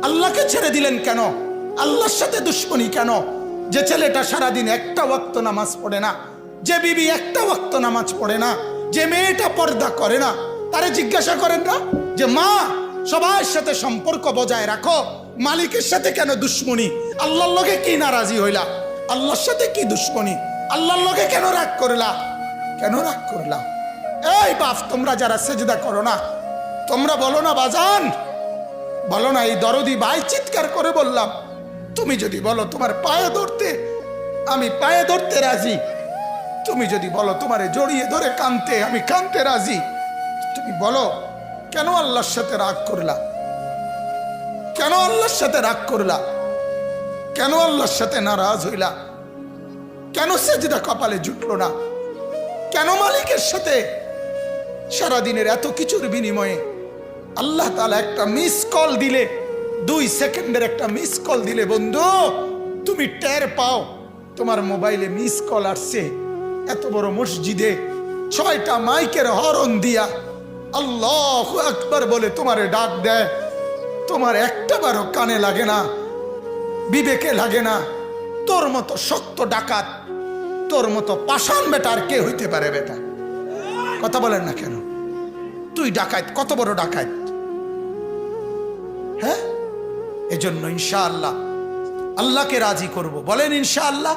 আল্লাহকে ছেড়ে দিলেন কেন? আল্লাহর সাথে দুশ্মনী কেন? যে ছেলেটা সারাদিন একটা ওয়াক্ত নামাজ পড়ে না, যে বিবি একটা ওয়াক্ত নামাজ পড়ে না, যে মেয়েটা পর্দা করে না, তারে জিজ্ঞাসা করেন না যে মা সবার সাথে সম্পর্ক বজায় রাখো, মালিকের সাথে কেন দুশ্মনী? আল্লাহর লগে কি নারাজি হইলা? আল্লাহর সাথে কি দুশ্মনী? আল্লাহর লগে কেন রাগ করলা? কেন রাগ করলা? এই বাপ, তোমরা যারা সেজদা করো না, তোমরা বলো না বাজান, বলো না, এই দরদি ভাই চিৎকার করে বললাম, তুমি যদি বলো তোমার পায়ে ধরতে, আমি পায়ে ধরতে রাজি। তুমি যদি বলো তোমারে জড়িয়ে ধরে কানতে, আমি কানতে রাজি। তুমি বলো কেন আল্লাহর সাথে রাগ করলা? কেন আল্লাহর সাথে রাগ করলা? কেন আল্লাহর সাথে নারাজ হইলা? কেন সেজদা কপালে জুটলো না? কেন মালিকের সাথে সারাদিনের এত কিছুর বিনিময়ে আল্লাহ তাআলা একটা মিস কল দিলে, 2 সেকেন্ডের একটা মিস কল দিলে বন্ধু তুমি টের পাও তোমার মোবাইলে মিস কল আসছে। এত বড় মসজিদে 6টা মাইকের হরন দিয়া আল্লাহু আকবার বলে তোমারে ডাক দেয়, তোমার একটা বারও কানে লাগে না, বিবেকে লাগে না। তোর মতো শক্ত ডাকাত, তোর মতো পাষাণ বেটা আর কে হইতে পারে? বেটা কথা বলেন না কেন? তুই ডাকাত, কত বড় ডাকাত! হ্যাঁ, এজন্য ইনশাআল্লাহ আল্লাহকে রাজি করব। বলেন ইনশাআল্লাহ।